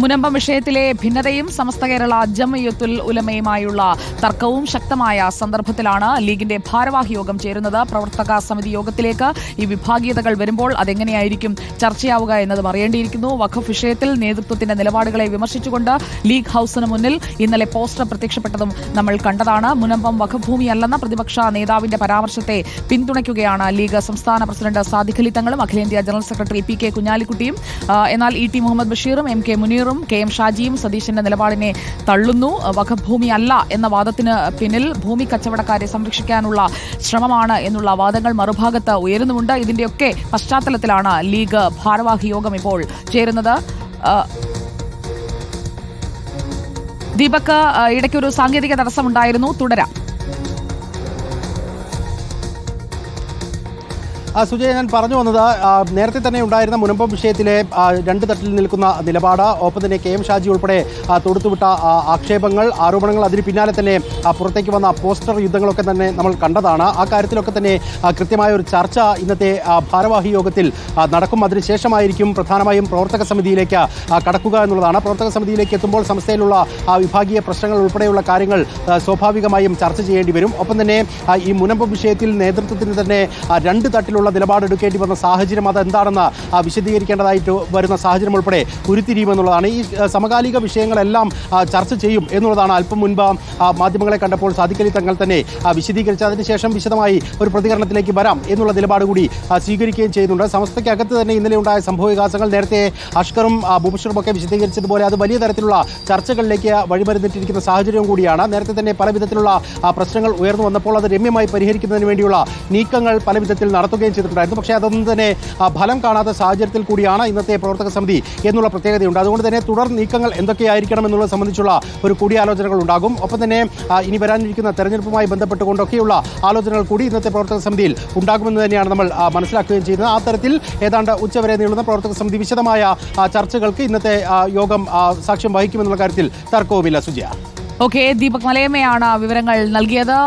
മുനമ്പം വിഷയത്തിലെ ഭിന്നതയും സമസ്ത കേരള ജംഇയ്യത്തുൽ ഉലമയുമായുള്ള തർക്കവും ശക്തമായ സന്ദർഭത്തിലാണ് ലീഗിന്റെ ഭാരവാഹി യോഗം ചേരുന്നത്. പ്രവർത്തക സമിതി യോഗത്തിലേക്ക് ഈ വിഭാഗീയതകൾ വരുമ്പോൾ അതെങ്ങനെയായിരിക്കും ചർച്ചയാവുക എന്നത് അറിയേണ്ടിയിരിക്കുന്നു. വഖഫ് വിഷയത്തിൽ നേതൃത്വത്തിന്റെ നിലപാടുകളെ വിമർശിച്ചുകൊണ്ട് ലീഗ് ഹൌസിന് മുന്നിൽ ഇന്നലെ പോസ്റ്റർ പ്രത്യക്ഷപ്പെട്ടതും നമ്മൾ കണ്ടതാണ്. മുനമ്പം വഖഫ് ഭൂമിയല്ലെന്ന പ്രതിപക്ഷ നേതാവിന്റെ പരാമർശത്തെ പിന്തുണയ്ക്കുകയാണ് ലീഗ് സംസ്ഥാന പ്രസിഡന്റ് സാദിഖ് അലി തങ്ങളും അഖിലേന്ത്യാ ജനറൽ സെക്രട്ടറി പി കെ കുഞ്ഞാലിക്കുട്ടിയും. എന്നാൽ ഇ ടി മുഹമ്മദ് ബഷീറും എം കെ മുനീറും കെ എം ഷാജിയും സതീശന്റെ നിലപാടിനെ തള്ളുന്നു. വഖഫ് ഭൂമി അല്ല എന്ന വാദത്തിന് പിന്നിൽ ഭൂമി കച്ചവടക്കാരെ സംരക്ഷിക്കാനുള്ള ശ്രമമാണ് എന്നുള്ള വാദങ്ങൾ മറുഭാഗത്ത് ഉയരുന്നുമുണ്ട്. ഇതിന്റെയൊക്കെ പശ്ചാത്തലത്തിലാണ് ലീഗ് ഭാരവാഹി യോഗം ഇപ്പോൾ ചേരുന്നത്. ദീപക്, ഇടയ്ക്കൊരു സാങ്കേതിക തടസ്സമുണ്ടായിരുന്നു, തുടരാം. സുജയ, ഞാൻ പറഞ്ഞു വന്നത് നേരത്തെ തന്നെ ഉണ്ടായിരുന്ന മുനമ്പം വിഷയത്തിലെ രണ്ട് തട്ടിൽ നിൽക്കുന്ന നിലപാട്, ഒപ്പം തന്നെ കെ എം ഷാജി ഉൾപ്പെടെ തൊടുത്തുവിട്ട ആക്ഷേപങ്ങൾ, ആരോപണങ്ങൾ, അതിന് പിന്നാലെ തന്നെ പുറത്തേക്ക് വന്ന പോസ്റ്റർ യുദ്ധങ്ങളൊക്കെ തന്നെ നമ്മൾ കണ്ടതാണ്. ആ കാര്യത്തിലൊക്കെ തന്നെ കൃത്യമായ ഒരു ചർച്ച ഇന്നത്തെ ഭാരവാഹി യോഗത്തിൽ നടക്കും. അതിനുശേഷമായിരിക്കും പ്രധാനമായും പ്രവർത്തക സമിതിയിലേക്ക് കടക്കുക എന്നുള്ളതാണ്. പ്രവർത്തക സമിതിയിലേക്ക് എത്തുമ്പോൾ സംസ്ഥയിലുള്ള വിഭാഗീയ പ്രശ്നങ്ങൾ ഉൾപ്പെടെയുള്ള കാര്യങ്ങൾ സ്വാഭാവികമായും ചർച്ച ചെയ്യേണ്ടി വരും. ഒപ്പം തന്നെ ഈ മുനമ്പം വിഷയത്തിൽ നേതൃത്വത്തിന് തന്നെ രണ്ട് തട്ടിലുള്ള നിലപാടെടുക്കേണ്ടി വന്ന സാഹചര്യം അതെന്താണെന്ന് വിശദീകരിക്കേണ്ടതായിട്ട് വരുന്ന സാഹചര്യം ഉൾപ്പെടെ ഉരുത്തിരിയുമെന്നുള്ളതാണ്. ഈ സമകാലിക വിഷയങ്ങളെല്ലാം ചർച്ച ചെയ്യും എന്നുള്ളതാണ് അല്പം മുൻപ് മാധ്യമങ്ങളെ കണ്ടപ്പോൾ സാദിഖ് അലി തങ്ങൾ തന്നെ വിശദീകരിച്ച് അതിനുശേഷം വിശദമായി ഒരു പ്രതികരണത്തിലേക്ക് വരാം എന്നുള്ള നിലപാട് കൂടി സ്വീകരിക്കുകയും ചെയ്യുന്നുണ്ട്. സംസ്ഥയ്ക്കകത്ത് തന്നെ ഇന്നലെ ഉണ്ടായ സംഭവവികാസങ്ങൾ നേരത്തെ അഷ്കറും മുബഷറും ഒക്കെ വിശദീകരിച്ചതുപോലെ അത് വലിയ തരത്തിലുള്ള ചർച്ചകളിലേക്ക് വഴിമരുന്നിട്ടിരിക്കുന്ന സാഹചര്യവും കൂടിയാണ്. നേരത്തെ തന്നെ പല വിധത്തിലുള്ള പ്രശ്നങ്ങൾ ഉയർന്നു വന്നപ്പോൾ അത് രമ്യമായി പരിഹരിക്കുന്നതിന് വേണ്ടിയുള്ള നീക്കങ്ങൾ പല വിധത്തിൽ നടത്തുകയും ചെയ്തിട്ടുണ്ടായിരുന്നു. പക്ഷേ അതൊന്നും തന്നെ ഫലം കാണാത്ത സാഹചര്യത്തിൽ കൂടിയാണ് ഇന്നത്തെ പ്രവർത്തക സമിതി എന്നുള്ള പ്രത്യേകതയുണ്ട്. അതുകൊണ്ട് തന്നെ തുടർ നീക്കങ്ങൾ എന്തൊക്കെയായിരിക്കണം എന്നുള്ളത് സംബന്ധിച്ചുള്ള ഒരു കൂടിയാലോചനകൾ ഉണ്ടാകും. ഒപ്പം തന്നെ ഇനി വരാനിരിക്കുന്ന തെരഞ്ഞെടുപ്പുമായി ബന്ധപ്പെട്ടുകൊണ്ടൊക്കെയുള്ള ആലോചനകൾ കൂടി ഇന്നത്തെ പ്രവർത്തക സമിതിയിൽ ഉണ്ടാകുമെന്ന് തന്നെയാണ് നമ്മൾ മനസ്സിലാക്കുകയും ചെയ്യുന്നത്. ആ തരത്തിൽ ഏതാണ്ട് ഉച്ചവരെ നീളുന്ന പ്രവർത്തക സമിതി വിശദമായ ചർച്ചകൾക്ക് ഇന്നത്തെ യോഗം സാക്ഷ്യം വഹിക്കുമെന്നുള്ള കാര്യത്തിൽ തർക്കവുമില്ല. സുജയ. ഓക്കെ, ദീപക് മലയമ്മയാണ് വിവരങ്ങൾ നൽകിയത്.